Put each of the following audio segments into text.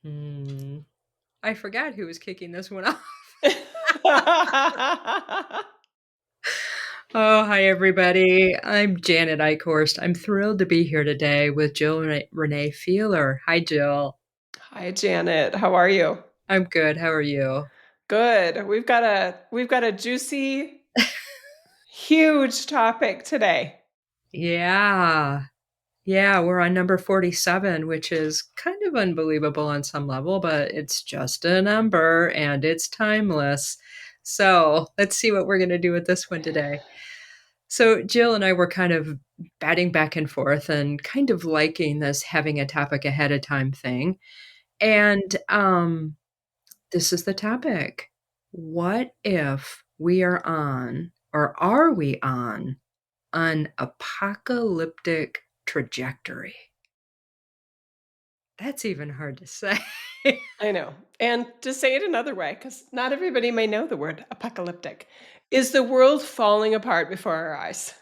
I forgot who was kicking this one off. Oh, hi, everybody. I'm Janet Eichhorst. I'm thrilled to be here today with Jill Renee Feeler. Hi, Jill. Hi, Janet. How are you? I'm good. How are you? Good. We've got a juicy, huge topic today. Yeah. Yeah, we're on number 47, which is kind of unbelievable on some level, but it's just a number and it's timeless. So let's see what we're going to do with this one today. So Jill and I were kind of batting back and forth and kind of liking this having a topic ahead of time thing. And this is the topic. What if we are on, or are we on, an apocalyptic trajectory? That's even hard to say. I know. And to say it another way, because not everybody may know the word apocalyptic, is the world falling apart before our eyes,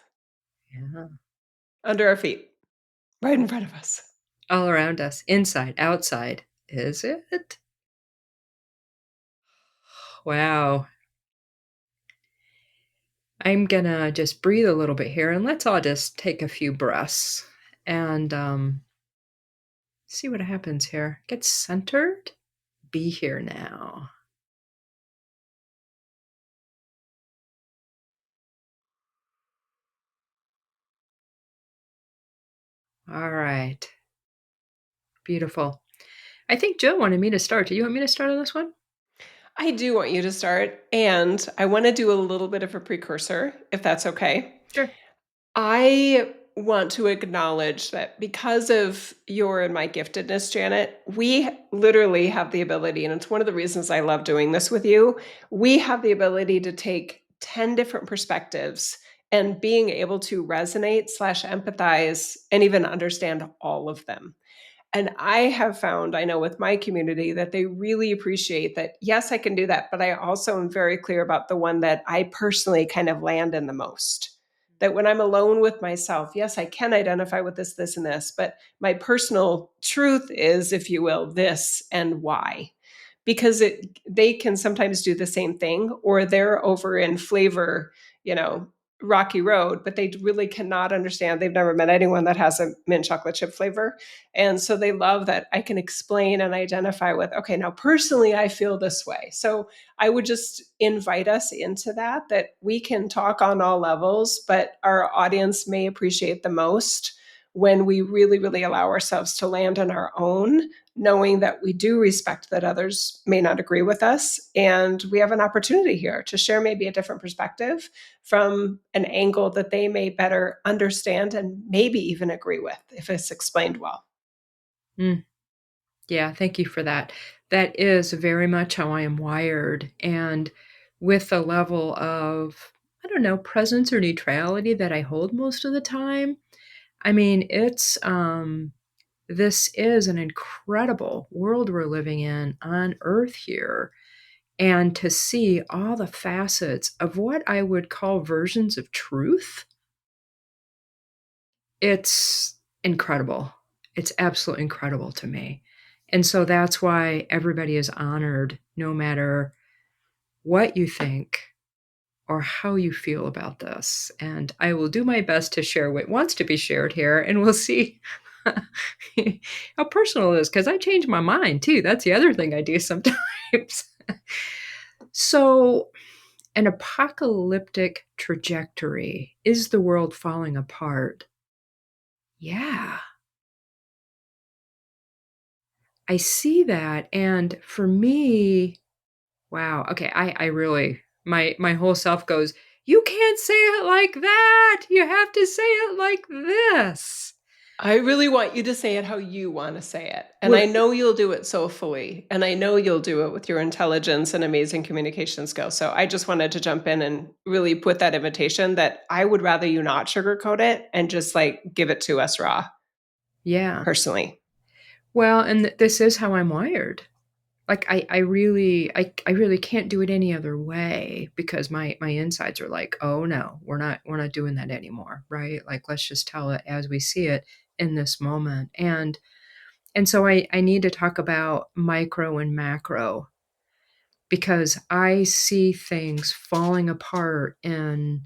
Yeah. under our feet, right in front of us. All around us, inside, outside. Is it? Wow. I'm gonna just breathe a little bit here and let's all just take a few breaths and see what happens here. Get centered. Be here now. All right. Beautiful. I think Jill wanted me to start. Do you want me to start on this one? I do want you to start, and I want to do a little bit of a precursor, if that's okay. Sure. I want to acknowledge that because of your and my giftedness, Janet, we literally have the ability, and it's one of the reasons I love doing this with you. We have the ability to take 10 different perspectives and being able to resonate slash empathize and even understand all of them. And I have found, I know with my community, that they really appreciate that. Yes, I can do that, but I also am very clear about the one that I personally kind of land in the most. That when I'm alone with myself, yes, I can identify with this, this, and this, but my personal truth is, if you will, this and why. Because they can sometimes do the same thing, or they're over in flavor, you know, rocky road, but they really cannot understand. They've never met anyone that has a mint chocolate chip flavor. And so they love that I can explain and identify with, okay, now personally, I feel this way. So I would just invite us into that we can talk on all levels, but our audience may appreciate the most when we really, really allow ourselves to land on our own, knowing that we do respect that others may not agree with us. And we have an opportunity here to share maybe a different perspective from an angle that they may better understand and maybe even agree with if it's explained well. Mm, yeah, thank you for that. That is very much how I am wired. And with the level of, I don't know, presence or neutrality that I hold most of the time, I mean, this is an incredible world we're living in on Earth here. And to see all the facets of what I would call versions of truth, it's incredible. It's absolutely incredible to me. And so that's why everybody is honored, no matter what you think or how you feel about this. And I will do my best to share what wants to be shared here, and we'll see how personal it is, because I change my mind too. That's the other thing I do sometimes. So, an apocalyptic trajectory. Is the world falling apart? Yeah, I see that. And for me, wow, okay, I really, my whole self goes, you can't say it like that. You have to say it like this. I really want you to say it how you want to say it. And Well, I know you'll do it soulfully. And I know you'll do it with your intelligence and amazing communication skills. So I just wanted to jump in and really put that invitation that I would rather you not sugarcoat it and just like give it to us raw, yeah. personally. Well, and this is how I'm wired. Like I really can't do it any other way, because my insides are like, "Oh no, we're not doing that anymore." Right? Like, let's just tell it as we see it in this moment. And And so I need to talk about micro and macro because I see things falling apart in,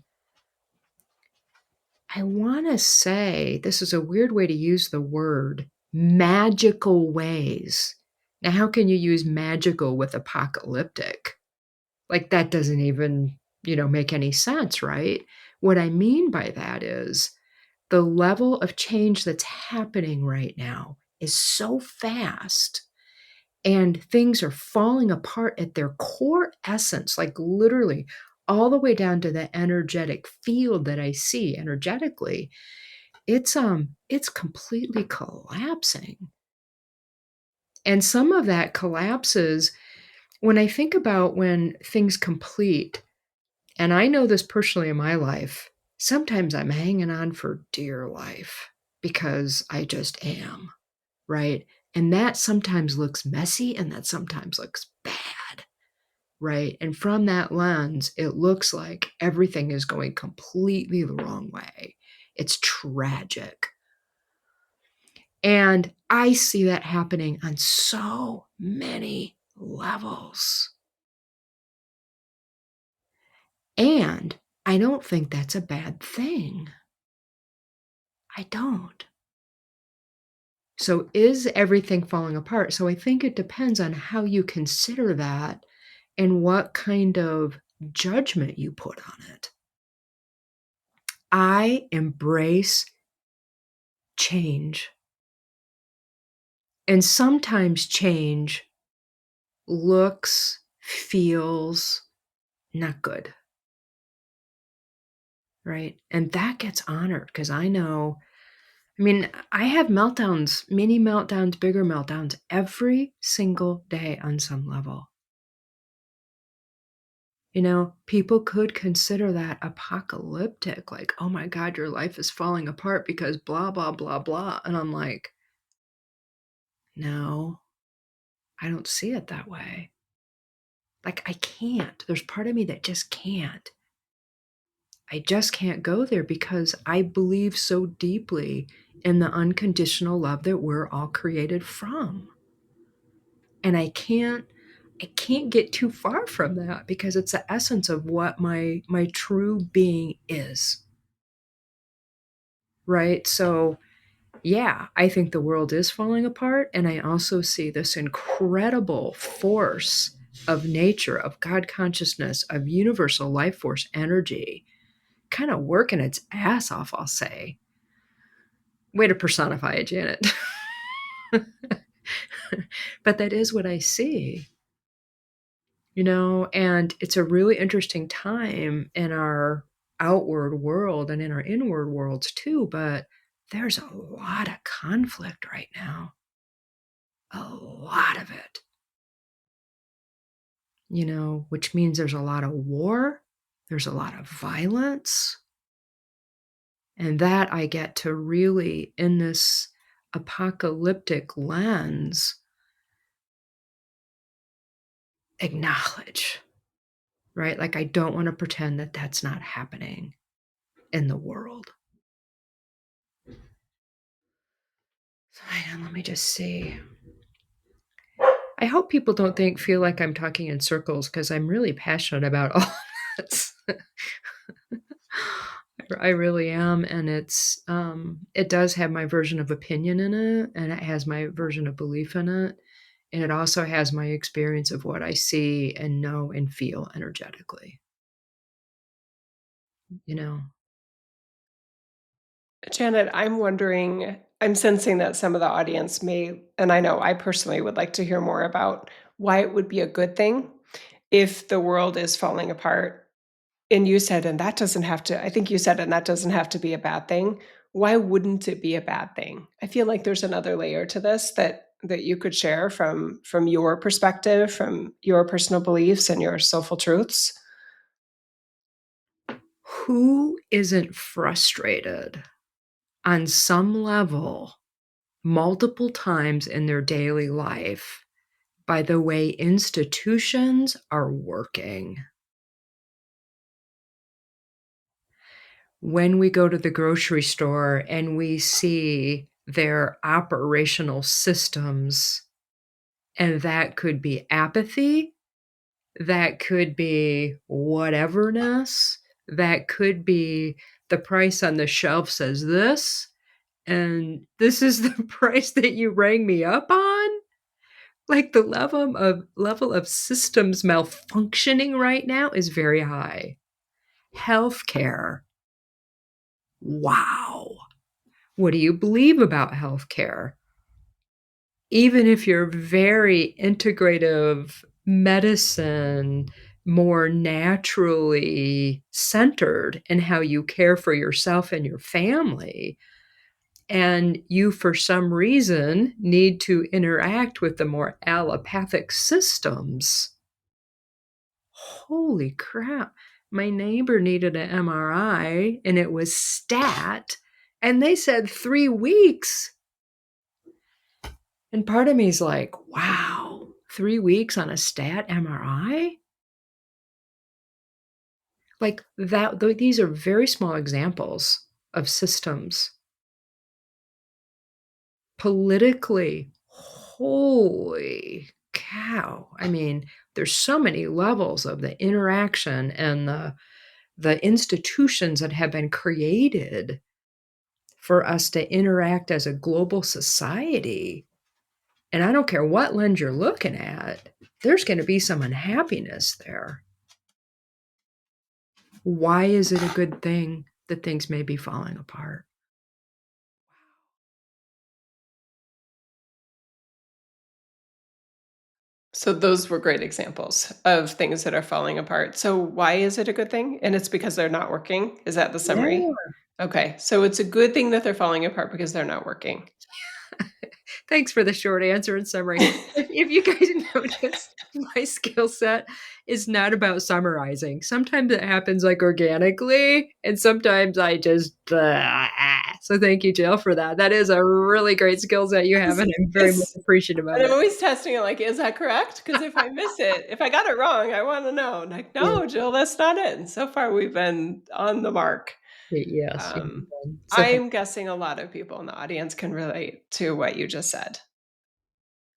I want to say, this is a weird way to use the word, magical ways. Now, how can you use magical with apocalyptic? Like, that doesn't even, make any sense, right? What I mean by that is the level of change that's happening right now is so fast and things are falling apart at their core essence, like literally all the way down to the energetic field that I see energetically. It's completely collapsing. And some of that collapses when I think about when things complete, and I know this personally in my life, sometimes I'm hanging on for dear life because I just am, right? And that sometimes looks messy and that sometimes looks bad, right? And from that lens, it looks like everything is going completely the wrong way. It's tragic. And I see that happening on so many levels. And I don't think that's a bad thing. I don't. So is everything falling apart? So I think it depends on how you consider that and what kind of judgment you put on it. I embrace change. And sometimes change looks, feels not good, right? And that gets honored because I know, I mean, I have meltdowns, mini meltdowns, bigger meltdowns every single day on some level. People could consider that apocalyptic, like, oh my God, your life is falling apart because blah, blah, blah, blah. And I'm like, no, I don't see it that way. Like, I can't. There's part of me that just can't. I just can't go there because I believe so deeply in the unconditional love that we're all created from. And I can't get too far from that because it's the essence of what my true being is. Right? So, yeah, I think the world is falling apart and I also see this incredible force of nature, of God consciousness, of universal life force energy kind of working its ass off, I'll say. Way to personify it, Janet. But that is what I see, and it's a really interesting time in our outward world and in our inward worlds too, but there's a lot of conflict right now. A lot of it, which means there's a lot of war, there's a lot of violence, and that I get to really, in this apocalyptic lens, acknowledge, right? Like, I don't want to pretend that that's not happening in the world. So hang on, let me just see. I hope people don't feel like I'm talking in circles because I'm really passionate about all this. I really am, and it does have my version of opinion in it, and it has my version of belief in it, and it also has my experience of what I see and know and feel energetically. You know, Janet, I'm wondering, I'm sensing that some of the audience may, and I know I personally would like to hear more about why it would be a good thing if the world is falling apart. And you said, and that doesn't have to, I think you said, and that doesn't have to be a bad thing. Why wouldn't it be a bad thing? I feel like there's another layer to this that you could share from your perspective, from your personal beliefs and your soulful truths. who isn't frustrated on some level multiple times in their daily life by the way institutions are working? When we go to the grocery store and we see their operational systems. And that could be apathy, that could be whateverness, that could be the price on the shelf says this, and this is the price that you rang me up on? Like, the level of systems malfunctioning right now is very high. Healthcare. Wow. What do you believe about healthcare? Even if you're very integrative medicine, more naturally centered in how you care for yourself and your family, and you, for some reason, need to interact with the more allopathic systems. Holy crap. My neighbor needed an MRI and it was stat, and they said 3 weeks. And part of me is like, wow, 3 weeks on a stat MRI? Like that, these are very small examples of systems. Politically, holy cow. I mean, there's so many levels of the interaction and the institutions that have been created for us to interact as a global society. And I don't care what lens you're looking at, there's going to be some unhappiness there. Why is it a good thing that things may be falling apart? So those were great examples of things that are falling apart. So why is it a good thing? And it's because they're not working? Is that the summary? Yeah. Okay. So it's a good thing that they're falling apart because they're not working. Thanks for the short answer and summary. If you guys notice, my skill set is not about summarizing. Sometimes it happens like organically, and sometimes I just so thank you, Jill, for that. That is a really great skill set you have, It's and I'm very much it's appreciative and of I'm it. always testing it like, "Is that correct?" Because if I miss it, if I got it wrong, I wanna know. Like, Yeah. "No, Jill, that's not it." And so far, we've been on the mark. Yes, you Um, have been. So thank I'm guessing a lot of people in the audience can relate to what you just said,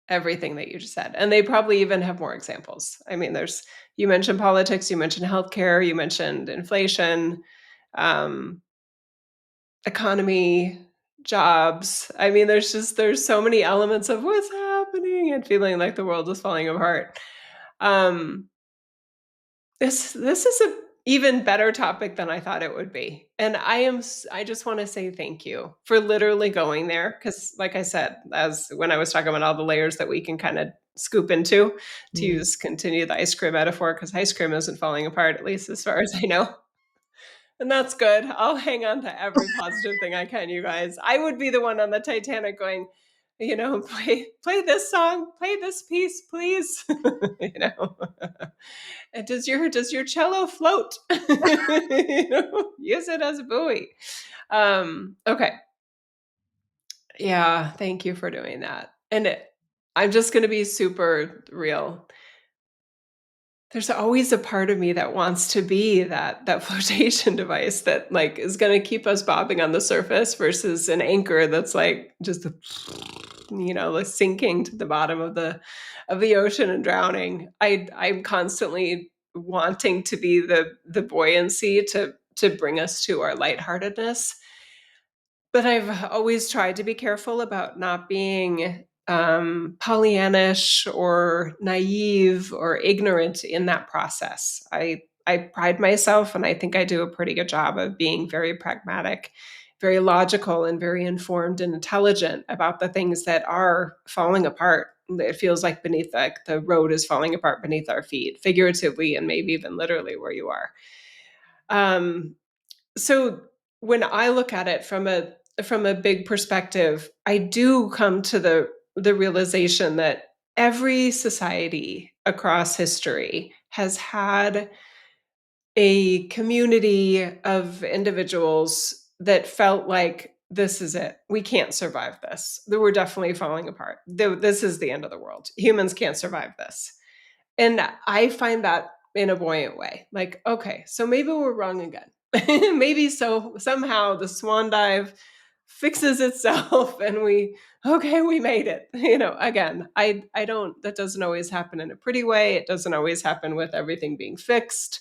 everything that you just said, and they probably even have more examples. I mean, there's you mentioned politics, you mentioned healthcare, you mentioned inflation, um, economy, jobs. I mean, there's so many elements of what's happening and feeling like the world is falling apart. Um, this is a even better topic than I thought it would be. And I just want to say thank you for literally going there cuz like I said, as when I was talking about all the layers that we can kind of scoop into to you. use continue the ice cream metaphor cuz ice cream isn't falling apart at least as far as I know. And that's good. I'll hang on to every positive thing I can, you guys. I would be the one on the Titanic going, play this song, play this piece, please. you know. And does your cello float? Use it as a buoy. Okay. Yeah, thank you for doing that. I'm just gonna be super real. There's always a part of me that wants to be that flotation device that, like, is gonna keep us bobbing on the surface versus an anchor that's, like, just, like, sinking to the bottom of the ocean and drowning. I'm constantly wanting to be the buoyancy to bring us to our lightheartedness. But I've always tried to be careful about not being, Pollyannish or naive or ignorant in that process. I pride myself, and I think I do a pretty good job of being very pragmatic, very logical, and very informed and intelligent about the things that are falling apart. It feels like the road is falling apart beneath our feet, figuratively and maybe even literally where you are. Um, so when I look at it from a big perspective, I do come to the realization that every society across history has had a community of individuals that felt like this is it. We can't survive this. We're definitely falling apart. This is the end of the world. Humans can't survive this. And I find that in a buoyant way. Like, okay, so maybe we're wrong again. Maybe so somehow the swan dive fixes itself and we made it. Again, I don't, that doesn't always happen in a pretty way. It doesn't always happen with everything being fixed,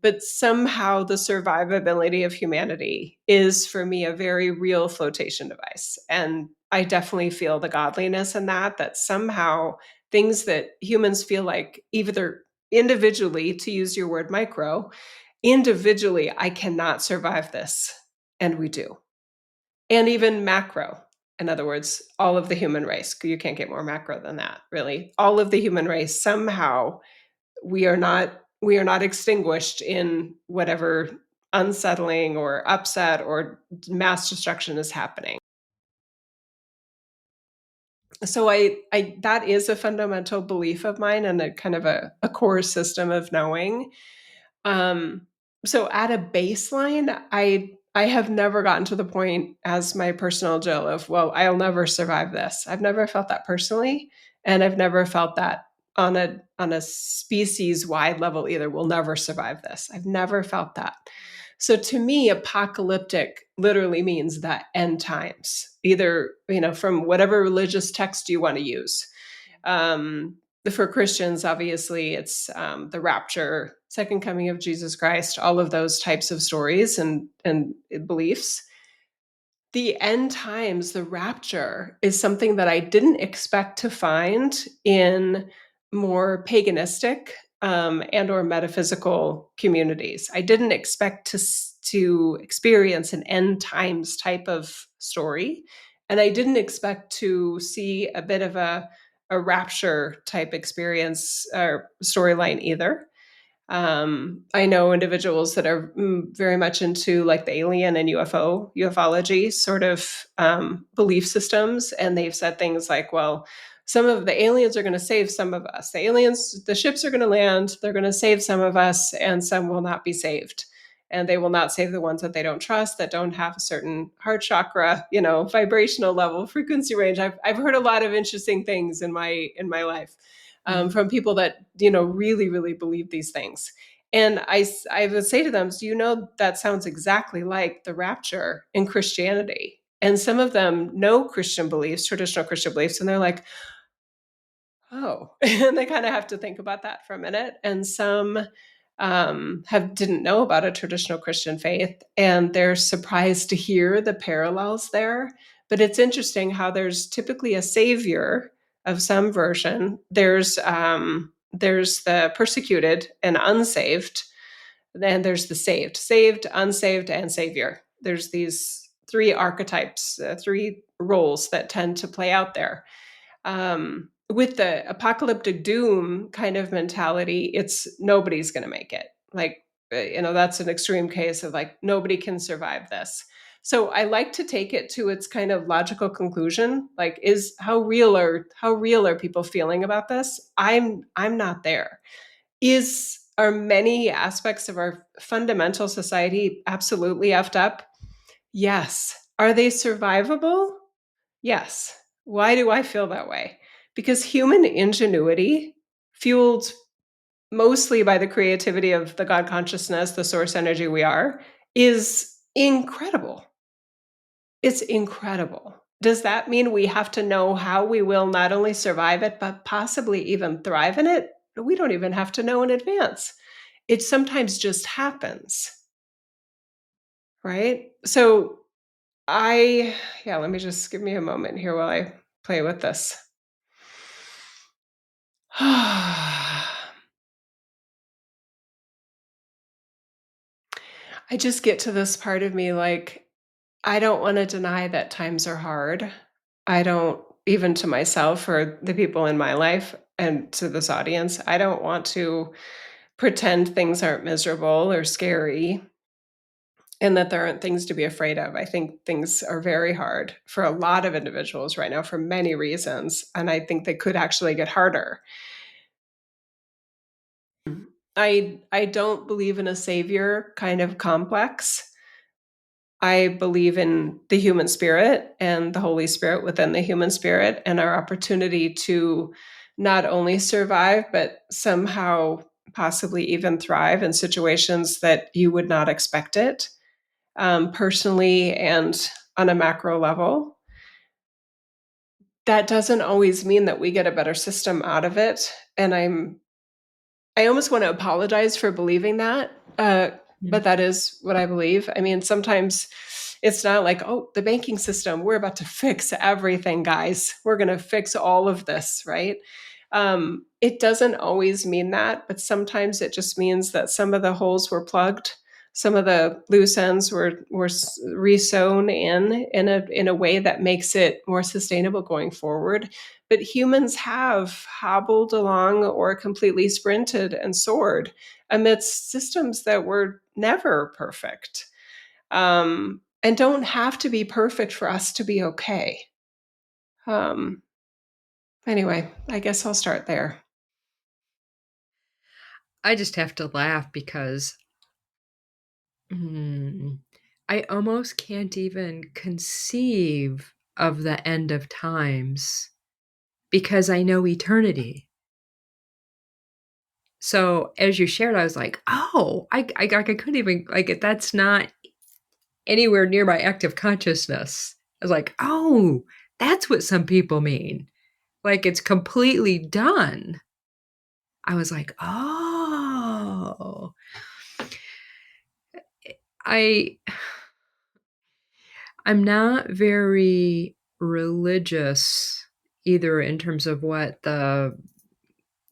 but somehow the survivability of humanity is for me a very real flotation device. And I definitely feel the godliness in that somehow things that humans feel like either individually, to use your word micro, individually, I cannot survive this. And we do. And even macro. In other words, all of the human race. You can't get more macro than that, really. All of the human race, somehow we are not extinguished in whatever unsettling or upset or mass destruction is happening. So I that is a fundamental belief of mine and a kind of a core system of knowing. Um, so at a baseline, I have never gotten to the point as my personal Jill of, well, I'll never survive this. I've never felt that personally, and I've never felt that on a species wide level either. We'll never survive this. I've never felt that. So to me, apocalyptic literally means that end times, either, from whatever religious text you want to use. Um, for Christians, obviously, it's the rapture, second coming of Jesus Christ, all of those types of stories and beliefs. The end times, the rapture, is something that I didn't expect to find in more paganistic and or metaphysical communities. I didn't expect to experience an end times type of story, and I didn't expect to see a bit of a rapture type experience or storyline either. I know individuals that are very much into like the alien and ufology sort of belief systems, and they've said things like, "Well, some of the aliens are going to save some of us. The ships are going to land. They're going to save some of us, and some will not be saved." And they will not save the ones that they don't trust, that don't have a certain heart chakra, vibrational level, frequency range. I've heard a lot of interesting things in my life from people that really really believe these things. And I would say to them, do you know that sounds exactly like the rapture in Christianity? And some of them know Christian beliefs, traditional Christian beliefs, and they're like, oh, and they kind of have to think about that for a minute. And some have didn't know about a traditional Christian faith, and they're surprised to hear the parallels there. But it's interesting how there's typically a savior of some version. There's the persecuted and unsaved, then there's the saved, unsaved, and savior. There's these three archetypes, three roles that tend to play out there. With the apocalyptic doom kind of mentality, it's nobody's going to make it. Like, that's an extreme case of like, nobody can survive this. So I like to take it to its kind of logical conclusion. Like, is how real are people feeling about this? I'm not there. Are many aspects of our fundamental society absolutely effed up? Yes. Are they survivable? Yes. Why do I feel that way? Because human ingenuity, fueled mostly by the creativity of the God consciousness, the source energy we are, is incredible. It's incredible. Does that mean we have to know how we will not only survive it, but possibly even thrive in it? We don't even have to know in advance. It sometimes just happens, right? So let me just give me a moment here while I play with this. I just get to this part of me like, I don't want to deny that times are hard. I don't, even to myself or the people in my life and to this audience, I don't want to pretend things aren't miserable or scary and that there aren't things to be afraid of. I think things are very hard for a lot of individuals right now for many reasons. And I think they could actually get harder. I don't believe in a savior kind of complex. I believe in the human spirit and the Holy Spirit within the human spirit and our opportunity to not only survive, but somehow possibly even thrive in situations that you would not expect it, personally and on a macro level. That doesn't always mean that we get a better system out of it, and I almost wanna apologize for believing that, but that is what I believe. I mean, sometimes it's not like, "Oh, the banking system, we're about to fix everything, guys. We're gonna fix all of this," right? It doesn't always mean that, but sometimes it just means that some of the holes were plugged, some of the loose ends were resewn in a way that makes it more sustainable going forward. But humans have hobbled along or completely sprinted and soared amidst systems that were never perfect, and don't have to be perfect for us to be okay. Um, anyway, I guess I'll start there. I just have to laugh because mm, I almost can't even conceive of the end of times because I know eternity. So as you shared, I was like, "Oh, I couldn't even like that's not anywhere near my active consciousness." I was like, "Oh, that's what some people mean. Like it's completely done." I was like, "Oh." I I'm not very religious either in terms of what the,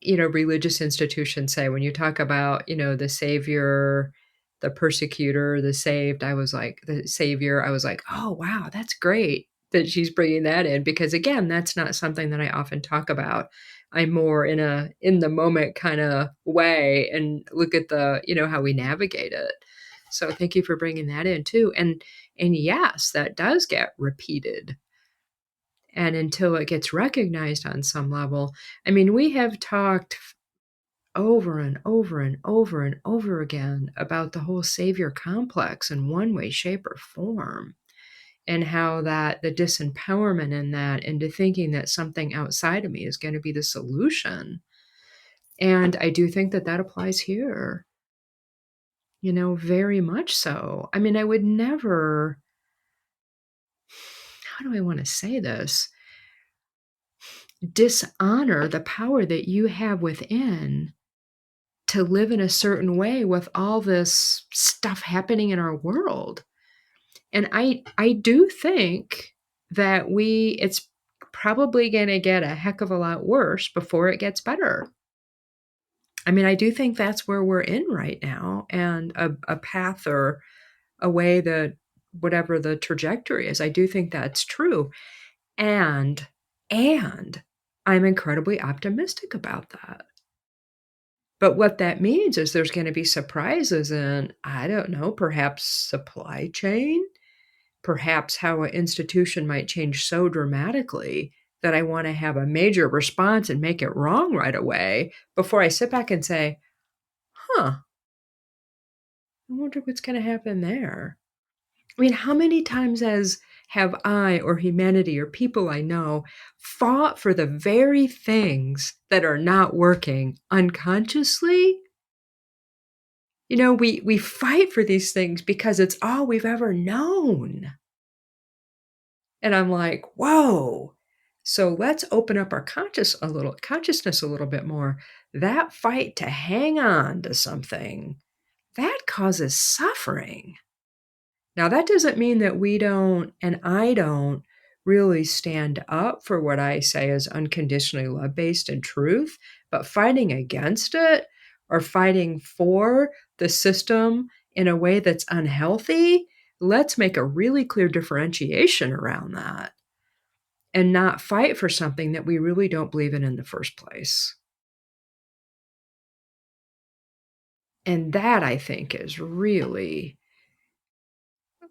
religious institutions say. When you talk about, the savior, the persecutor, the saved, I was like the savior, I was like, "Oh, wow, that's great that she's bringing that in," because again, that's not something that I often talk about. I'm more in the moment kinda way and look at the, how we navigate it. So thank you for bringing that in too, and yes, that does get repeated, and until it gets recognized on some level. I mean, we have talked over and over and over and over again about the whole savior complex in one way, shape, or form, and how that the disempowerment in that into thinking that something outside of me is going to be the solution. And I do think that that applies here, very much so. I mean, I would never, how do I want to say this? Dishonor the power that you have within to live in a certain way with all this stuff happening in our world. And I do think that it's probably going to get a heck of a lot worse before it gets better. I mean, I do think that's where we're in right now, and a path or a way that whatever the trajectory is, I do think that's true. And and I'm incredibly optimistic about that. But what that means is there's gonna be surprises in, I don't know, perhaps supply chain, perhaps how an institution might change so dramatically that I wanna have a major response and make it wrong right away before I sit back and say, "Huh, I wonder what's gonna happen there." I mean, how many times as have I or humanity or people I know fought for the very things that are not working unconsciously? We fight for these things because it's all we've ever known. And I'm like, "Whoa. So let's open up our consciousness a little bit more." That fight to hang on to something, that causes suffering. Now, that doesn't mean that we don't and I don't really stand up for what I say is unconditionally love-based and truth, but fighting against it or fighting for the system in a way that's unhealthy, let's make a really clear differentiation around that and not fight for something that we really don't believe in the first place. And that, I think, is really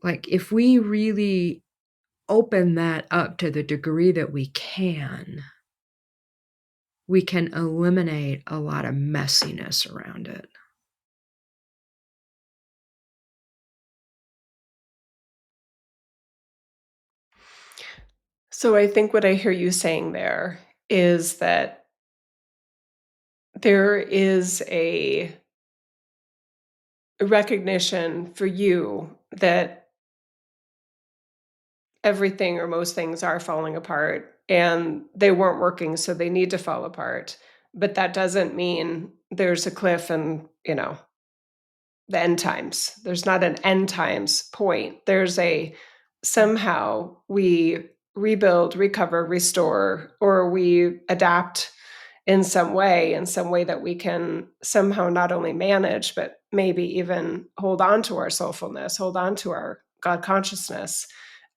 like, if we really open that up to the degree that we can eliminate a lot of messiness around it. So I think what I hear you saying there is that there is a recognition for you that everything or most things are falling apart and they weren't working, so they need to fall apart. But that doesn't mean there's a cliff and, the end times. There's not an end times point. There's a somehow we rebuild, recover, restore, or we adapt in some way that we can somehow not only manage, but maybe even hold on to our soulfulness, hold on to our God consciousness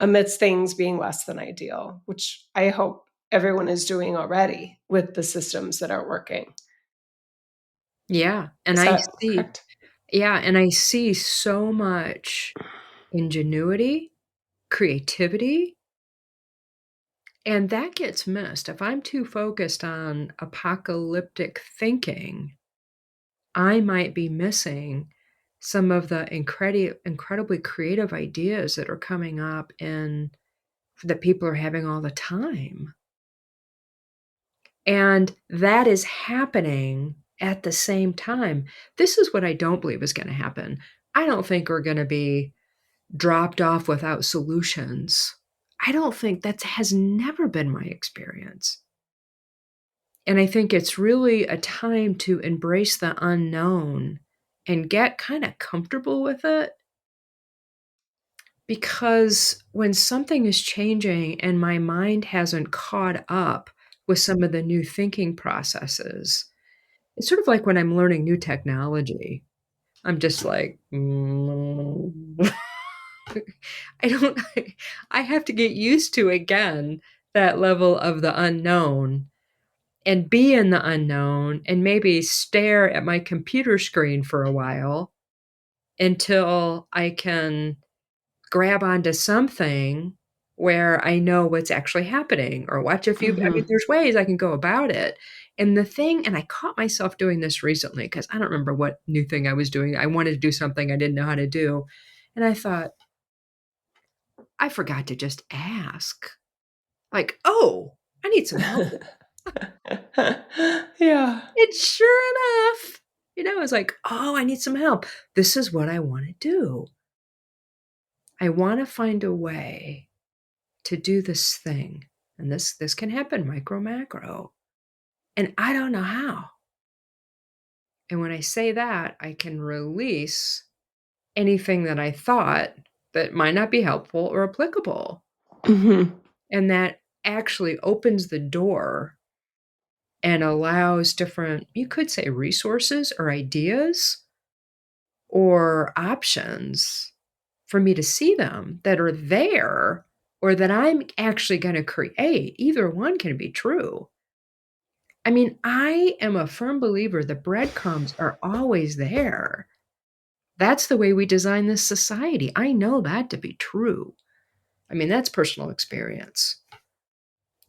amidst things being less than ideal, which I hope everyone is doing already with the systems that aren't working. Yeah, and Is I that see correct? yeah, and I see so much ingenuity, creativity, and that gets missed. If I'm too focused on apocalyptic thinking, I might be missing some of the incredibly creative ideas that are coming up and that people are having all the time. And that is happening at the same time. This is what I don't believe is gonna happen. I don't think we're gonna be dropped off without solutions. I don't think that has never been my experience. And I think it's really a time to embrace the unknown and get kinda comfortable with it, because when something is changing and my mind hasn't caught up with some of the new thinking processes, it's sort of like when I'm learning new technology. I'm just like, I don't I have to get used to, again, that level of the unknown and be in the unknown and maybe stare at my computer screen for a while until I can grab onto something where I know what's actually happening or watch a few. I mean, Mhm. there's ways I can go about it. And I caught myself doing this recently because I don't remember what new thing I was doing. I wanted to do something I didn't know how to do. And I thought, I forgot to just ask. Like, "Oh, I need some help." Yeah. And sure enough, it's like, "Oh, I need some help. This is what I wanna do. I wanna find a way to do this thing, and this can happen micro, macro, and I don't know how." And when I say that, I can release anything that I thought that might not be helpful or applicable, Mhm. and that actually opens the door and allows different, you could say, resources or ideas or options for me to see them that are there or that I'm actually gonna create. Either one can be true. I mean, I am a firm believer the breadcrumbs are always there. That's the way we design this society. I know that to be true. I mean, that's personal experience,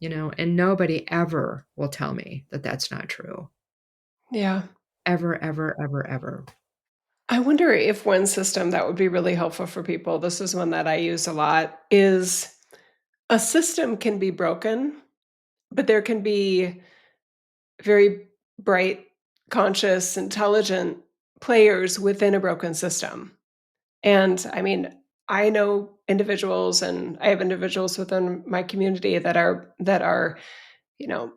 and nobody ever will tell me that that's not true. Yeah. Ever, ever, ever, ever. I wonder if one system that would be really helpful for people, this is one that I use a lot, is a system can be broken, but there can be very bright, conscious, intelligent players within a broken system. And I mean, I know individuals and I have individuals within my community that are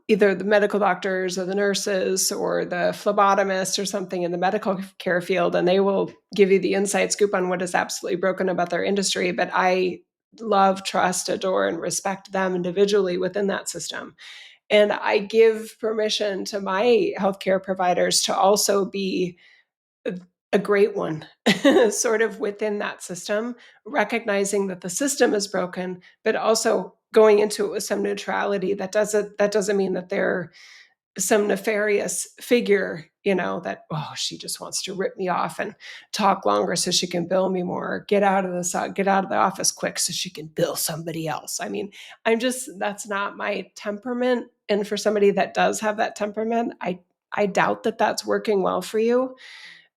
either the medical doctors or the nurses or the phlebotomist or something in the medical care field, and they will give you the inside scoop on what is absolutely broken about their industry. But I love, trust, adore, and respect them individually within that system. And I give permission to my healthcare providers to also be a a great one, sort of within that system, recognizing that the system is broken, but also going into it with some neutrality. That doesn't mean that they're some nefarious figure, that, oh, she just wants to rip me off and talk longer so she can bill me more. Get out of the office quick so she can bill somebody else. I mean, that's not my temperament. And for somebody that does have that temperament, I doubt that that's working well for you,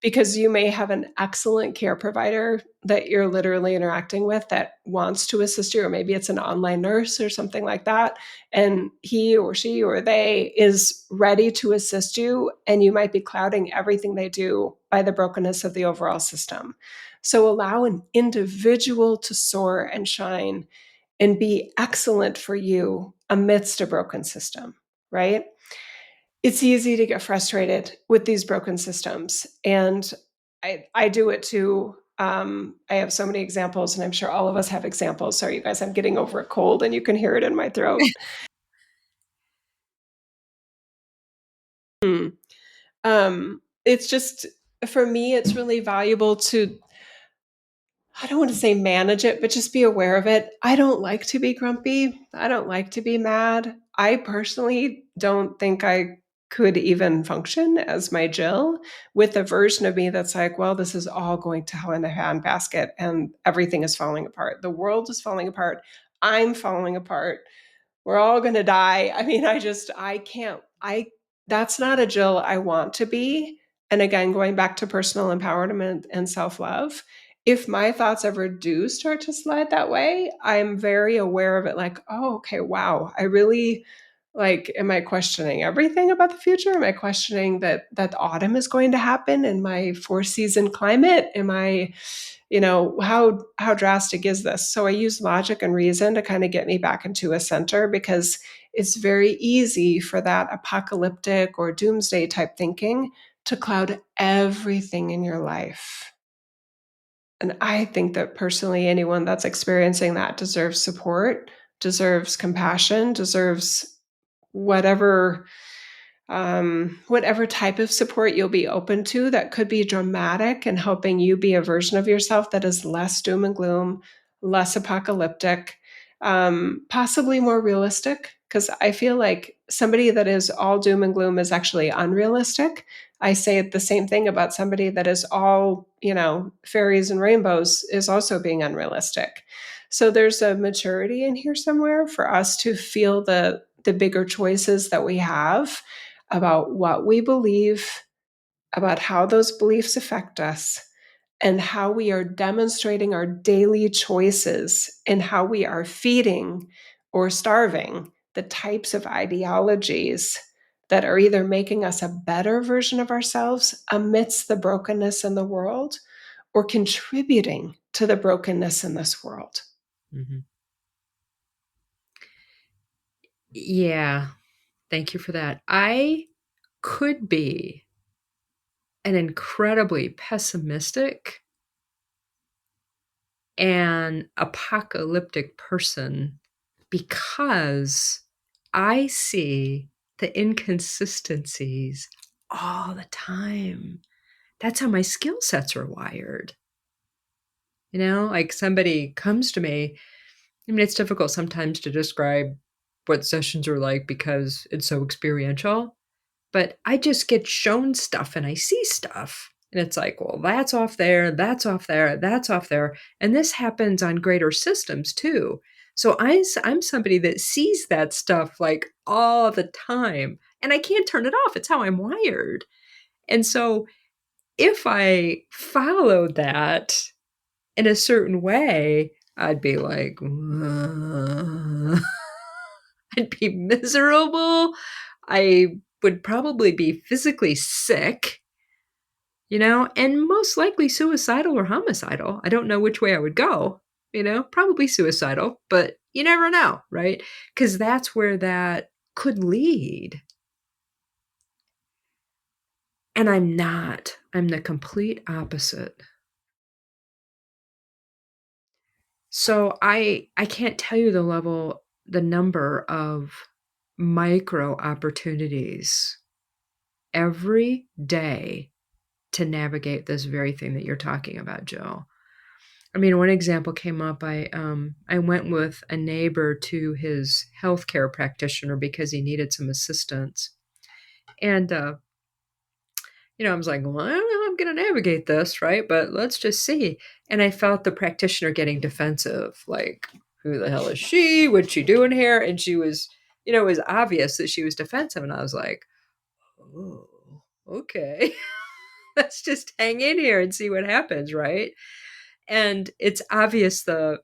because you may have an excellent care provider that you're literally interacting with that wants to assist you, or maybe it's an online nurse or something like that. And he or she or they is ready to assist you. And you might be clouding everything they do by the brokenness of the overall system. So allow an individual to soar and shine and be excellent for you amidst a broken system, right? It's easy to get frustrated with these broken systems. And I do it too. I have so many examples, and I'm sure all of us have examples. Sorry, you guys, I'm getting over a cold and you can hear it in my throat. Hmm. It's just, for me, it's really valuable to, I don't want to say manage it, but just be aware of it. I don't like to be grumpy. I don't like to be mad. I personally don't think I could even function as my Jill with a version of me that's like, well, this is all going to hell in a handbasket and everything is falling apart. The world is falling apart. I'm falling apart. We're all going to die. I mean, I can't, that's not a Jill I want to be. And again, going back to personal empowerment and self love, if my thoughts ever do start to slide that way, I'm very aware of it. Like, oh, okay, wow, I really, like, am I questioning everything about the future? Am I questioning that autumn is going to happen in my four-season climate? Am I, how drastic is this? So I use logic and reason to kind of get me back into a center, because it's very easy for that apocalyptic or doomsday type thinking to cloud everything in your life. And I think that personally, anyone that's experiencing that deserves support, deserves compassion, deserves whatever whatever type of support you'll be open to that could be dramatic and helping you be a version of yourself that is less doom and gloom, less apocalyptic, possibly more realistic. Because I feel like somebody that is all doom and gloom is actually unrealistic. I say the same thing about somebody that is all, fairies and rainbows is also being unrealistic. So there's a maturity in here somewhere for us to feel the bigger choices that we have about what we believe, about how those beliefs affect us, and how we are demonstrating our daily choices and how we are feeding or starving the types of ideologies that are either making us a better version of ourselves amidst the brokenness in the world or contributing to the brokenness in this world. Mhm. Yeah, thank you for that. I could be an incredibly pessimistic and apocalyptic person because I see the inconsistencies all the time. That's how my skill sets are wired. Like somebody comes to me. I mean, it's difficult sometimes to describe what sessions are like because it's so experiential, but I just get shown stuff and I see stuff. And it's like, well, that's off there, that's off there, that's off there. And this happens on greater systems too. So I'm somebody that sees that stuff like all the time and I can't turn it off. It's how I'm wired. And so if I followed that in a certain way, I'd be like, I'd be miserable. I would probably be physically sick, and most likely suicidal or homicidal. I don't know which way I would go, probably suicidal, but you never know, right? Because that's where that could lead. And I'm not. I'm the complete opposite. So I can't tell you the number of micro opportunities every day to navigate this very thing that you're talking about, Jill. I mean, one example came up. I went with a neighbor to his healthcare practitioner because he needed some assistance, and I was like, well, I don't know how I'm going to navigate this, right? But let's just see. And I felt the practitioner getting defensive, like, who the hell is she? What's she doing here? And she was, it was obvious that she was defensive, and I was like, oh, okay. Let's just hang in here and see what happens, right? And it's obvious the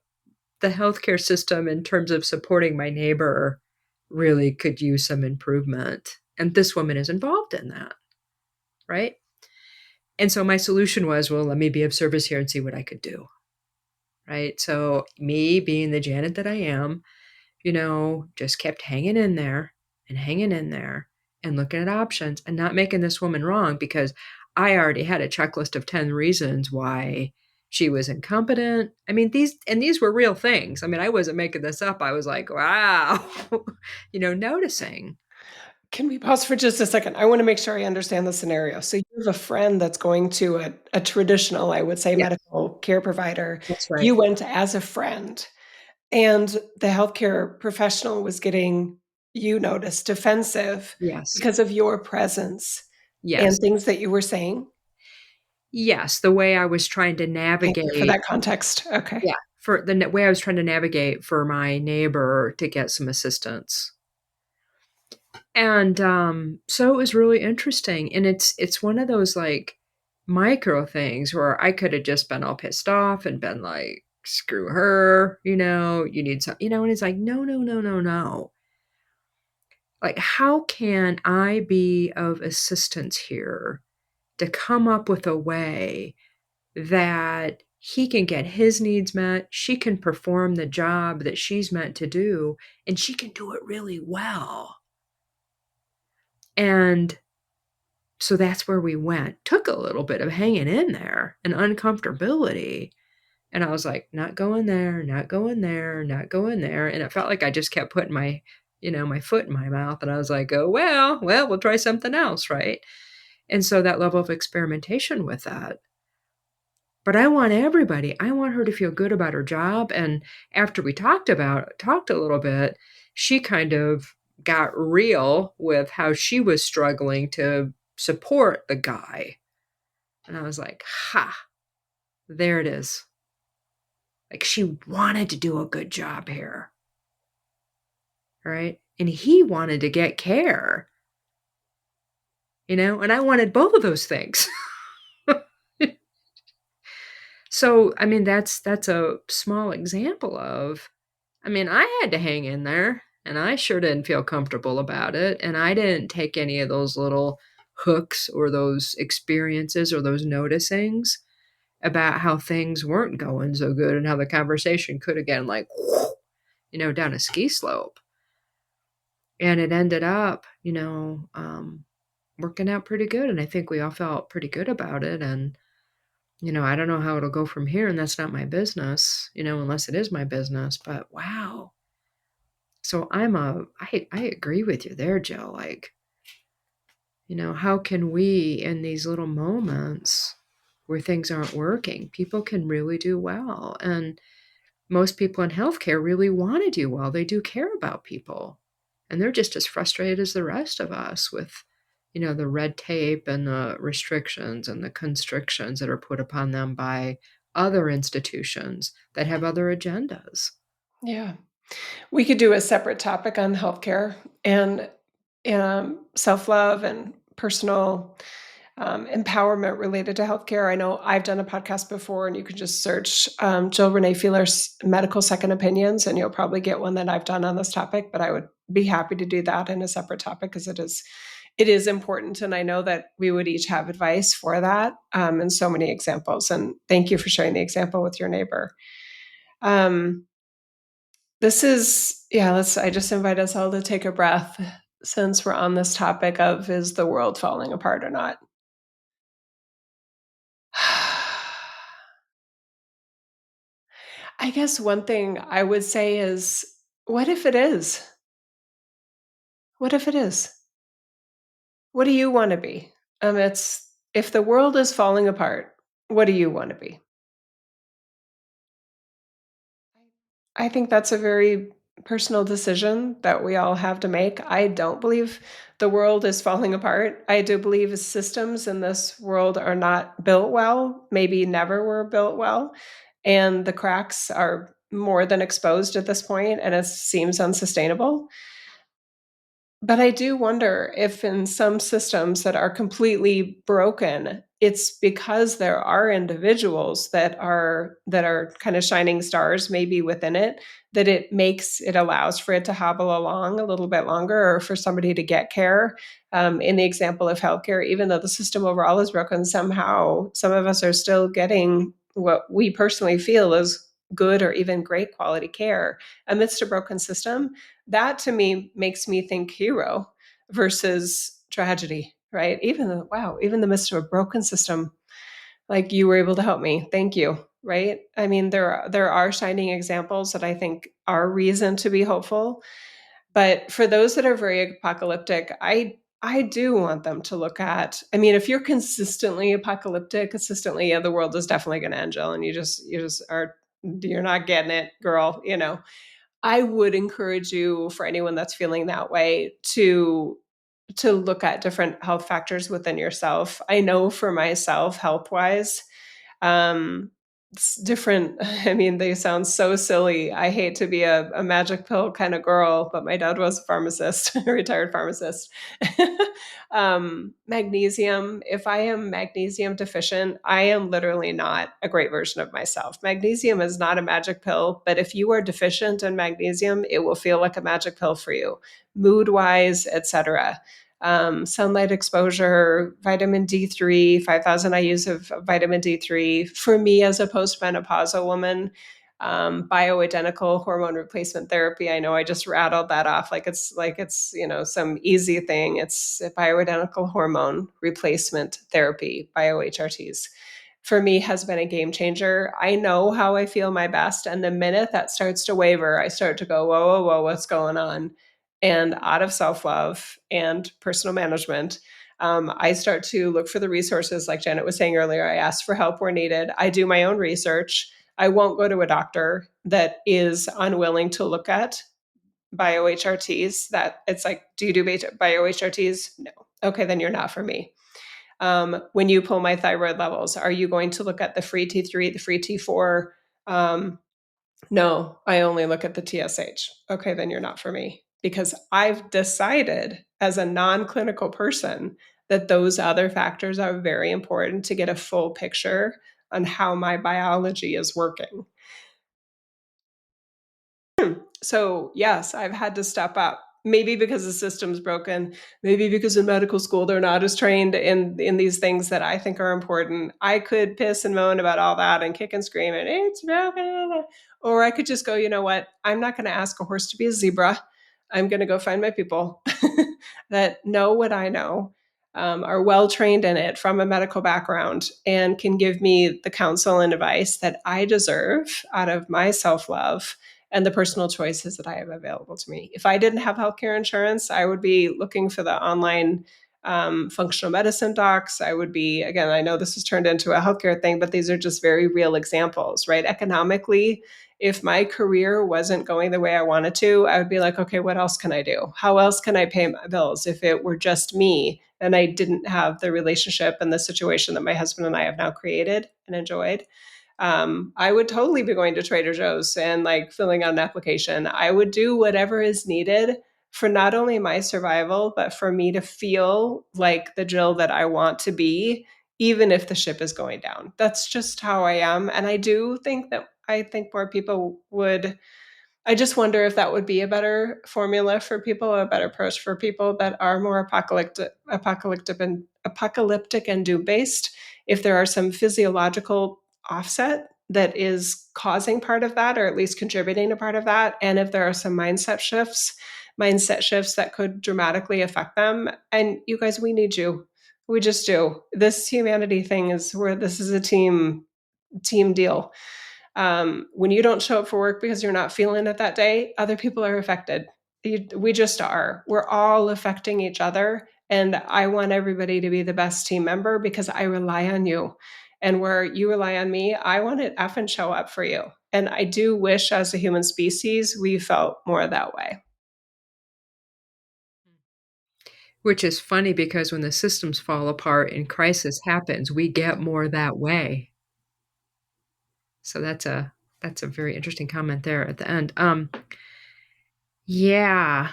healthcare system in terms of supporting my neighbor really could use some improvement. And this woman is involved in that, right? And so my solution was, well, let me be of service here and see what I could do, right? So me being the Janet that I am, just kept hanging in there and looking at options and not making this woman wrong because I already had a checklist of 10 reasons why she was incompetent. I mean, these were real things. I mean, I wasn't making this up. I was like, wow, noticing. Can we pause for just a second? I wanna make sure I understand the scenario. So you have a friend that's going to a traditional, I would say, Yeah, medical care provider. that's right. You went as a friend, and the healthcare professional was getting, you noticed, defensive Yes. because of your presence and Yes. things that you were saying? Yes, the way I was trying to Thank you for navigate. that context. Okay. Yeah, for the way I was trying to navigate for my neighbor to get some assistance. And, so it was really interesting, and it's one of those, like, micro things where I coulda just been all pissed off and been like, "Screw her," "You need some," and it's like, "No, no, no, no, no." Like, how can I be of assistance here to come up with a way that he can get his needs met, she can perform the job that she's meant to do, and she can do it really well. And so that's where we went. Took a little bit of hanging in there and uncomfortability. And I was like, not going there, not going there, not going there. And it felt like I just kept putting my foot in my mouth. And I was like, oh, well, we'll try something else. Right. And so that level of experimentation with that. But I want her to feel good about her job. And after we talked a little bit, she kind of got real with how she was struggling to support the guy. And I was like, ha, there it is. Like she wanted to do a good job here. Right. And he wanted to get care, and I wanted both of those things. So, I mean, that's a small example of, I mean, I had to hang in there and I sure didn't feel comfortable about it. And I didn't take any of those little hooks or those experiences or those noticings about how things weren't going so good and how the conversation could have gone like, down a ski slope. And it ended up, working out pretty good. And I think we all felt pretty good about it. And, I don't know how it'll go from here. And that's not my business, unless it is my business. But wow. So I agree with you there, Joe. Like, how can we in these little moments where things aren't working, people can really do well. And most people in healthcare really want to do well. They do care about people. And they're just as frustrated as the rest of us with, the red tape and the restrictions and the constrictions that are put upon them by other institutions that have other agendas. Yeah. We could do a separate topic on healthcare and, self-love and personal, empowerment related to healthcare. I know I've done a podcast before, and you can just search, Jill Renee Feeler's Medical Second Opinions, and you'll probably get one that I've done on this topic, but I would be happy to do that in a separate topic because it is important, and I know that we would each have advice for that, and so many examples, and thank you for sharing the example with your neighbor. Um, this is yeah, let's I just invite us all to take a breath since we're on this topic of, is the world falling apart or not? I guess one thing I would say is, what if it is? What if it is? What do you wanna be? It's if the world is falling apart, what do you wanna be? I think that's a very personal decision that we all have to make. I don't believe the world is falling apart. I do believe systems in this world are not built well, maybe never were built well, and the cracks are more than exposed at this point, and it seems unsustainable. But I do wonder if in some systems that are completely broken, it's because there are individuals that are kinda shining stars maybe within it, that it allows for it to hobble along a little bit longer or for somebody to get care. In the example of healthcare, even though the system overall is broken, somehow some of us are still getting what we personally feel is good or even great quality care amidst a broken system, that to me makes me think hero versus tragedy, right? Even in the midst of a broken system, like you were able to help me. Thank you. Right. I mean, there are shining examples that I think are reason to be hopeful. But for those that are very apocalyptic, I do want them to look at. I mean, if you're consistently apocalyptic, consistently, yeah, the world is definitely going to end, Jill, and you just are you're not getting it, girl. I would encourage you, for anyone that's feeling that way, to look at different health factors within yourself. I know for myself, health wise, um, it's different. I mean, they sound so silly. I hate to be a magic pill kind of girl, but my dad was a pharmacist, a retired pharmacist. Magnesium, if I am magnesium deficient, I am literally not a great version of myself. Magnesium is not a magic pill, but if you are deficient in magnesium, it will feel like a magic pill for you, mood wise, etc. Sunlight exposure, vitamin D3, 5,000 IUs of vitamin D3. For me, as a postmenopausal woman, bioidentical hormone replacement therapy. I know I just rattled that off like it's some easy thing. It's bioidentical hormone replacement therapy, bio-HRTs. For me, has been a game changer. I know how I feel my best, and the minute that starts to waver, I start to go, whoa, whoa, whoa, what's going on? And out of self love and personal management, I start to look for the resources. Like Janet was saying earlier, I ask for help where needed. I do my own research. I won't go to a doctor that is unwilling to look at bio HRTs. That it's like, do you do bio HRTs? No. Okay, then you're not for me. When you pull my thyroid levels, are you going to look at the free T3, the free T4? Um, no, I only look at the TSH. Okay, then you're not for me because I've decided as a non clinical person that those other factors are very important to get a full picture on how my biology is working. So, yes, I've had to step up. Maybe because the system's broken, maybe because in medical school they're not as trained in these things that I think are important. I could piss and moan about all that and kick and scream and it's broken. Or I could just go, you know what? I'm not going to ask a horse to be a zebra. I'm going to go find my people that know what I know, are well trained in it from a medical background, and can give me the counsel and advice that I deserve out of my self love and the personal choices that I have available to me. If I didn't have healthcare insurance, I would be looking for the online functional medicine docs. I would be, again, I know this has turned into a healthcare thing, but these are just very real examples, right? Economically, if my career wasn't going the way I wanted to, I would be like, okay, what else can I do? How else can I pay my bills if it were just me and I didn't have the relationship and the situation that my husband and I have now created and enjoyed? I would totally be going to Trader Joe's and like filling out an application. I would do whatever is needed for not only my survival, but for me to feel like the Jill that I want to be, even if the ship is going down. That's just how I am. And I think more people would. I just wonder if that would be a better formula for people, a better approach for people that are more apocalyptic and doom based. If there are some physiological offset that is causing part of that, or at least contributing to part of that, and if there are some mindset shifts that could dramatically affect them. And you guys, we need you. We just do. This humanity thing is where this is a team deal. When you don't show up for work because you're not feeling it that day, other people are affected. We just are. We're all affecting each other. And I want everybody to be the best team member because I rely on you. And where you rely on me, I want to effing show up for you. And I do wish as a human species, we felt more that way. Which is funny because when the systems fall apart and crisis happens, we get more that way. So that's a very interesting comment there at the end. Yeah,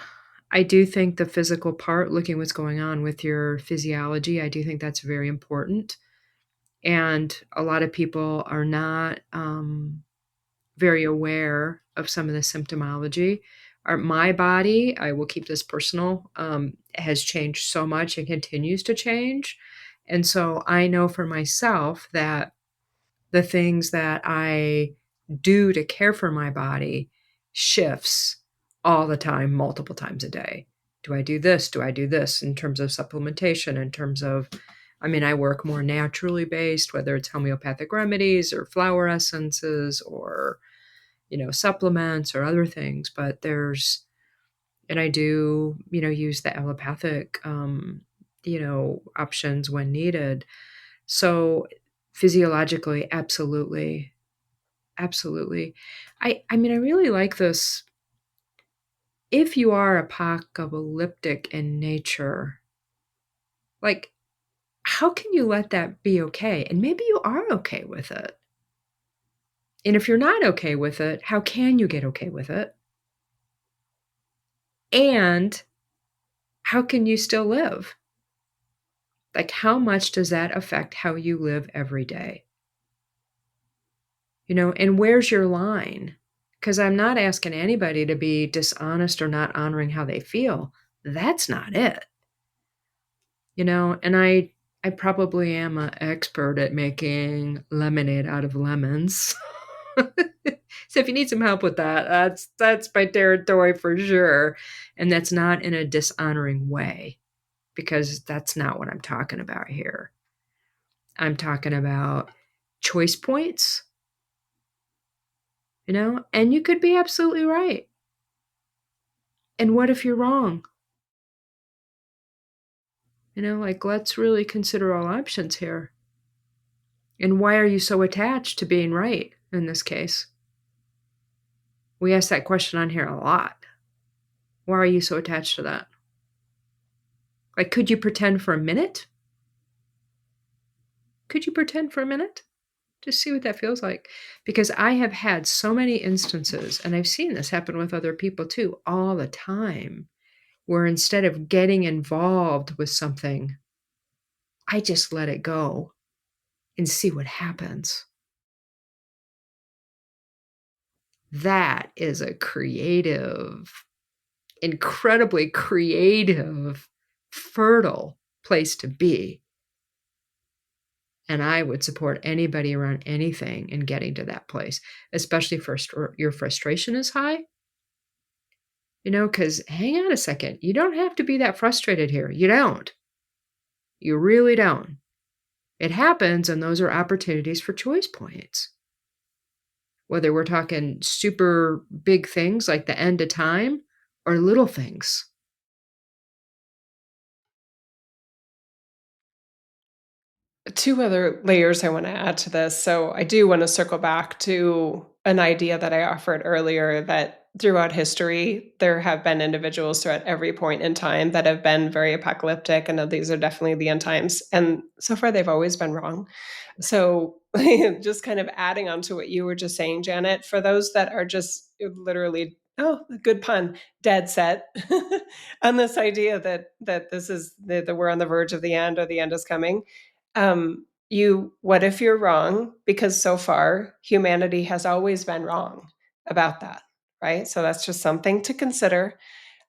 I do think the physical part, looking what's going on with your physiology, I do think that's very important. And a lot of people are not very aware of some of the symptomology. My body, I will keep this personal, has changed so much and continues to change. And so I know for myself that the things that I do to care for my body shifts all the time, multiple times a day. Do I do this? Do I do this in terms of supplementation, in terms of, I mean, I work more naturally based, whether it's homeopathic remedies or flower essences or, supplements or other things, but and I do, use the allopathic, options when needed. So physiologically, absolutely. Absolutely. I mean, I really like this. If you are apocalyptic in nature, like, how can you let that be okay? And maybe you are okay with it. And if you're not okay with it, how can you get okay with it? And how can you still live? Like, how much does that affect how you live every day? And where's your line? Because I'm not asking anybody to be dishonest or not honoring how they feel. That's not it. And I probably am an expert at making lemonade out of lemons. So if you need some help with that, that's my territory for sure. And that's not in a dishonoring way, because that's not what I'm talking about here. I'm talking about choice points, and you could be absolutely right. And what if you're wrong? Like, let's really consider all options here. And why are you so attached to being right in this case? We ask that question on here a lot. Why are you so attached to that? Like, could you pretend for a minute? Could you pretend for a minute? Just see what that feels like. Because I have had so many instances, and I've seen this happen with other people too, all the time, where instead of getting involved with something, I just let it go and see what happens. That is a incredibly creative, fertile place to be. And I would support anybody around anything in getting to that place, especially if your frustration is high. Because hang on a second, you don't have to be that frustrated here. You don't. You really don't. It happens, and those are opportunities for choice points. Whether we're talking super big things like the end of time or little things. Two other layers I want to add to this. So I do want to circle back to an idea that I offered earlier, that throughout history, there have been individuals throughout every point in time that have been very apocalyptic, and that these are definitely the end times. And so far, they've always been wrong. So just kind of adding on to what you were just saying, Janet, for those that are just literally, oh, a good pun, dead set on this idea that this is that we're on the verge of the end, or the end is coming. You what if you're wrong? Because so far humanity has always been wrong about that, right? So that's just something to consider.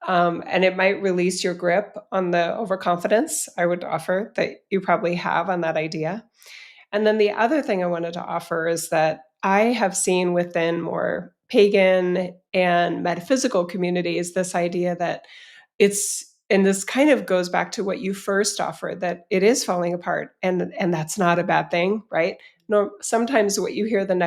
And it might release your grip on the overconfidence I would offer that you probably have on that idea. And then the other thing I wanted to offer is that I have seen within more pagan and metaphysical communities this idea that it's and this kind of goes back to what you first offered, that it is falling apart, and that's not a bad thing, right? No, sometimes what you hear then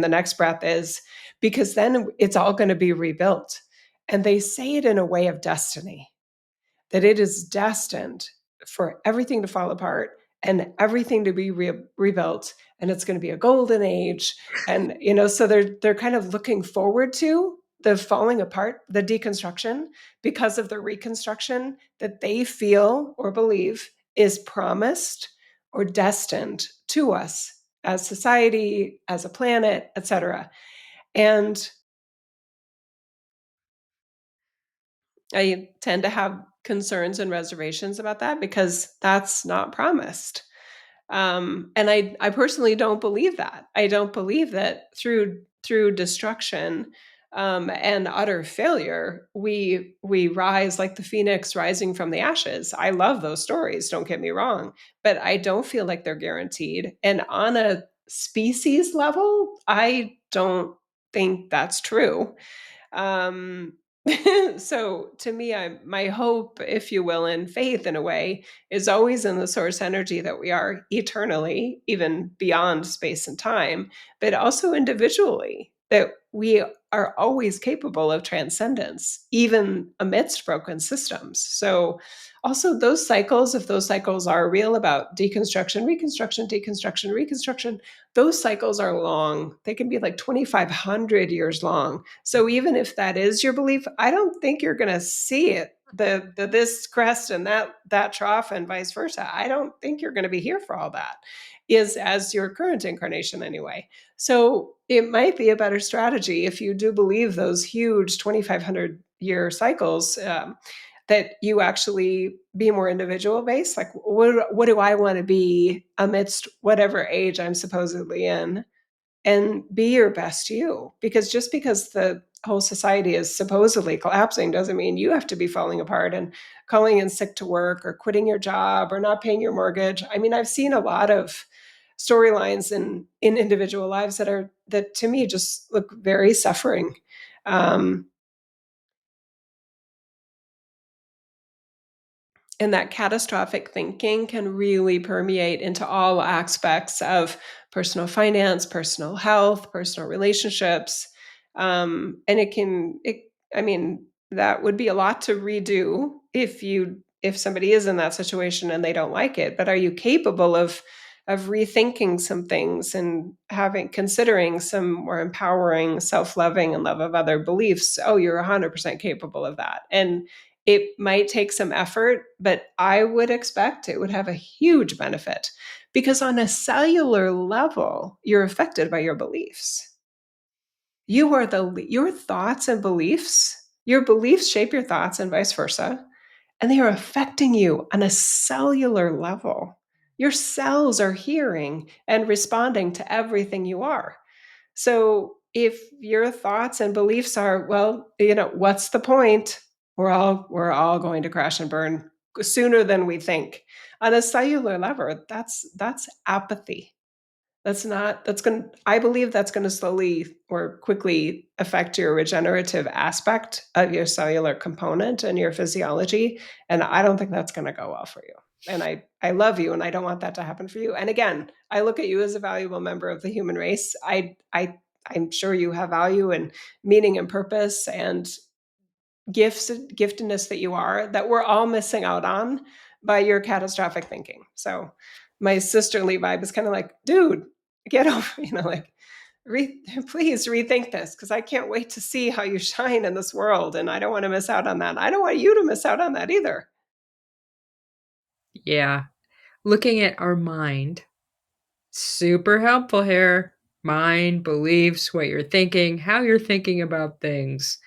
the next breath is, because then it's all going to be rebuilt. And they say it in a way of destiny, that it is destined for everything to fall apart and everything to be rebuilt, and it's going to be a golden age. And so they're kind of looking forward to the falling apart, the deconstruction, because of the reconstruction that they feel or believe is promised or destined to us as society, as a planet, etc. And I tend to have concerns and reservations about that, because that's not promised. And I personally don't believe that. I don't believe that through destruction, and utter failure, we rise like the phoenix rising from the ashes. I love those stories. Don't get me wrong, but I don't feel like they're guaranteed. And on a species level, I don't think that's true. Um, so to me, my hope, if you will, and faith in a way, is always in the source energy that we are eternally, even beyond space and time, but also individually, that we are always capable of transcendence, even amidst broken systems. So also those cycles, if those cycles are real about deconstruction, reconstruction, deconstruction, reconstruction, those cycles are long. They can be like 2,500 years long. So even if that is your belief, I don't think you're going to see it. The this crest and that trough and vice versa. I don't think you're going to be here for all that. Is as your current incarnation anyway. So it might be a better strategy if you do believe those huge 2,500-year cycles. That you actually be more individual based, like what do I want to be amidst whatever age I'm supposedly in, and be your best you, because just because the whole society is supposedly collapsing doesn't mean you have to be falling apart and calling in sick to work or quitting your job or not paying your mortgage. I mean, I've seen a lot of storylines in individual lives that to me just look very suffering. um, And that catastrophic thinking can really permeate into all aspects of personal finance, personal health, personal relationships. And I mean, that would be a lot to redo if somebody is in that situation and they don't like it. But are you capable of rethinking some things and considering some more empowering, self-loving and love of other beliefs? Oh, you're 100% capable of that. And it might take some effort, but I would expect it would have a huge benefit, because on a cellular level, you're affected by your beliefs. Your thoughts and beliefs, your beliefs shape your thoughts and vice versa, and they are affecting you on a cellular level. Your cells are hearing and responding to everything you are. So if your thoughts and beliefs are, well, what's the point? We're all going to crash and burn sooner than we think. On a cellular level, that's apathy. That's going to, I believe that's going to slowly or quickly affect your regenerative aspect of your cellular component and your physiology. And I don't think that's going to go well for you. And I love you and I don't want that to happen for you. And again, I look at you as a valuable member of the human race. I'm sure you have value and meaning and purpose and giftedness that you are, that we're all missing out on by your catastrophic thinking. So my sisterly vibe is kind of like, dude, get over, like please rethink this, because I can't wait to see how you shine in this world. And I don't want to miss out on that. I don't want you to miss out on that either. Yeah. Looking at our mind, super helpful here. Mind, beliefs, what you're thinking, how you're thinking about things.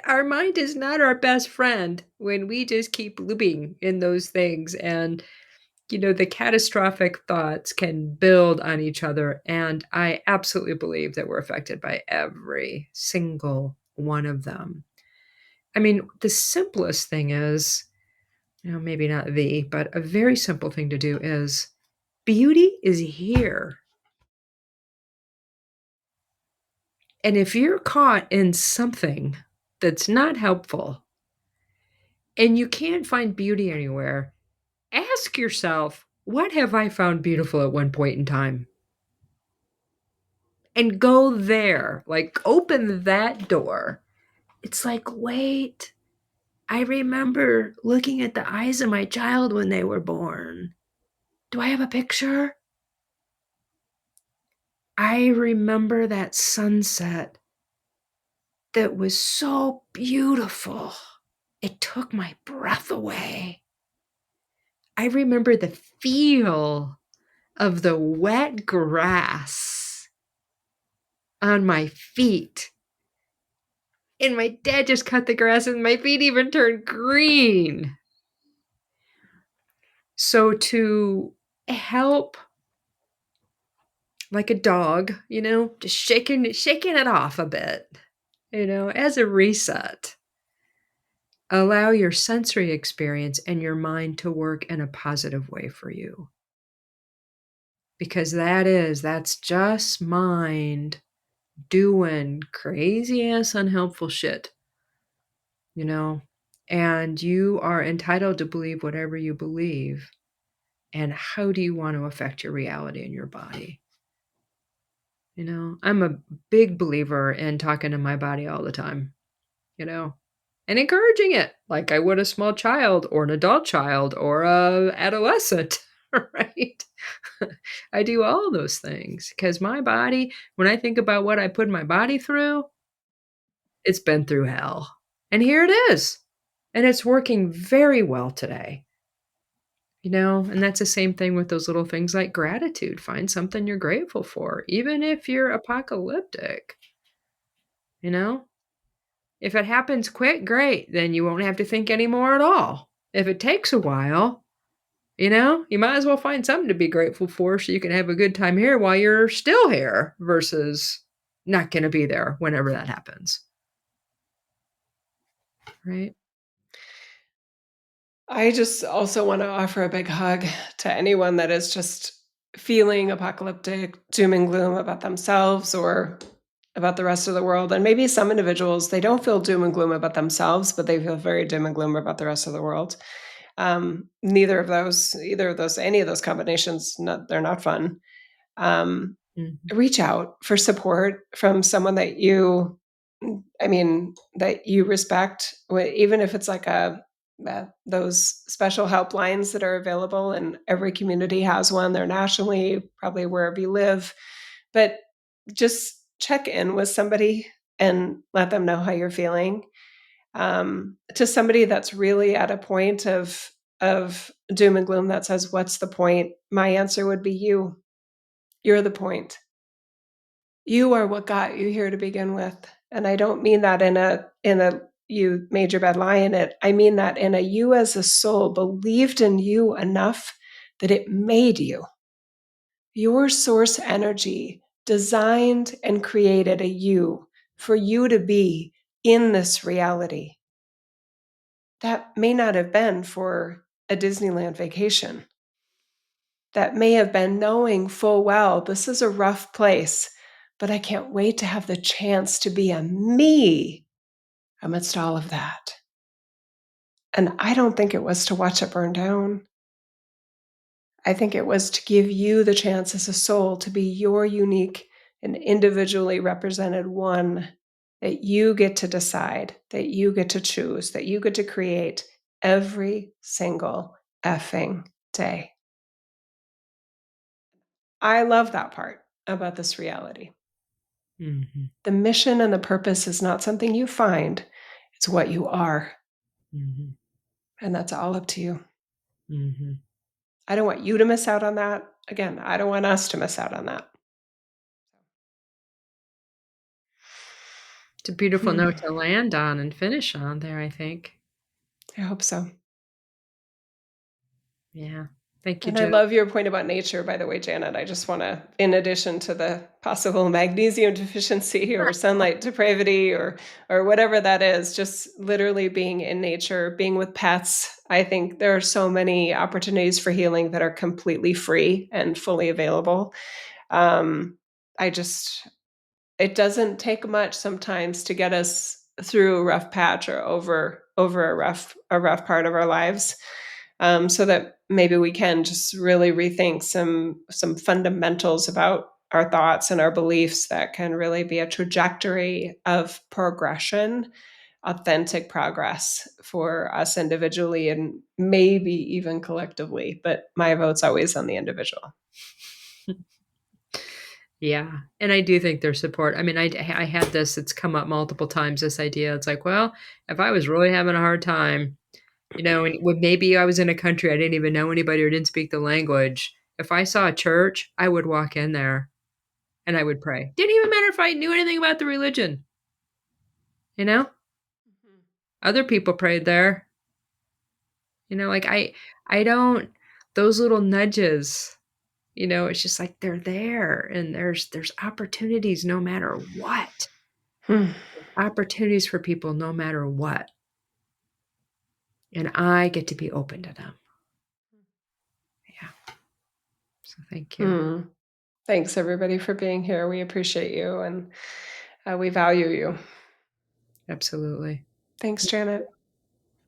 Our mind is not our best friend when we just keep looping in those things. And, the catastrophic thoughts can build on each other. And I absolutely believe that we're affected by every single one of them. I mean, the simplest thing is, maybe not but a very simple thing to do is beauty is here. And if you're caught in something that's not helpful and you can't find beauty anywhere, ask yourself, what have I found beautiful at one point in time? And go there, like open that door. It's like, wait, I remember looking at the eyes of my child when they were born. Do I have a picture? I remember that sunset that was so beautiful. It took my breath away. I remember the feel of the wet grass on my feet. And my dad just cut the grass and my feet even turned green. So to help, like a dog, just shaking it off a bit, as a reset. Allow your sensory experience and your mind to work in a positive way for you. because that's just mind doing crazy ass unhelpful shit, you know? And you are entitled to believe whatever you believe. And how do you want to affect your reality and your body? I'm a big believer in talking to my body all the time, you know, and encouraging it like I would a small child or an adult child or a adolescent, right? I do all those things because my body, when I think about what I put my body through, it's been through hell. And here it is. And it's working very well today. And that's the same thing with those little things like gratitude. Find something you're grateful for, even if you're apocalyptic, you know? If it happens quick, great. Then you won't have to think anymore at all. If it takes a while, you might as well find something to be grateful for so you can have a good time here while you're still here versus not going to be there whenever that happens. Right? I just also want to offer a big hug to anyone that is just feeling apocalyptic, doom and gloom about themselves or about the rest of the world. And maybe some individuals, they don't feel doom and gloom about themselves, but they feel very doom and gloom about the rest of the world. Either of those, any of those combinations, they're not fun. Um, Mhm. Reach out for support from someone that that you respect, even if it's like those special helplines that are available, and every community has one. They're nationally, probably wherever you live, but just check in with somebody and let them know how you're feeling. To somebody that's really at a point of doom and gloom that says, "What's the point?" My answer would be you. You're the point. You are what got you here to begin with. And I don't mean that in a you made your bed, lie in it. I mean that in a you as a soul believed in you enough that it made you. Your source energy designed and created a you for you to be in this reality. That may not have been for a Disneyland vacation. That may have been knowing full well this is a rough place, but I can't wait to have the chance to be a me amidst all of that. And I don't think it was to watch it burn down. I think it was to give you the chance as a soul to be your unique and individually represented one that you get to decide, that you get to choose, that you get to create every single effing day. I love that part about this reality. Mhm. The mission and the purpose is not something you find, it's what you are. Mhm. And that's all up to you. Mhm. I don't want you to miss out on that. Again, I don't want us to miss out on that. It's a beautiful Hmm. note to land on and finish on there, I think. I hope so. Yeah. Thank you, And I Jill. love your point about nature, by the way, Janet. I just want to, in addition to the possible magnesium deficiency or sunlight depravity or whatever that is, just literally being in nature, being with pets. I think there are so many opportunities for healing that are completely free and fully available. Um, I just it doesn't take much sometimes to get us through a rough patch or over a rough part of our lives, so that maybe we can just really rethink some fundamentals about our thoughts and our beliefs that can really be a trajectory of progression, authentic progress for us individually and maybe even collectively. But my vote's always on the individual. Yeah, and I do think there's support. I mean, I had this, it's come up multiple times, this idea. It's like, well, if I was really having a hard time, and when maybe I was in a country I didn't even know anybody or didn't speak the language, if I saw a church, I would walk in there and I would pray. Didn't even matter if I knew anything about the religion, you know? Other people prayed there. Like I don't those little nudges, it's just like they're there and there's opportunities no matter what. Hmm. Opportunities for people no matter what. And I get to be open to them. Yeah. So thank you. Mm. Thanks, everybody, for being here. We appreciate you and we value you. Absolutely. Thanks, Janet.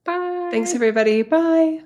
Thanks, Bye. everybody. Bye.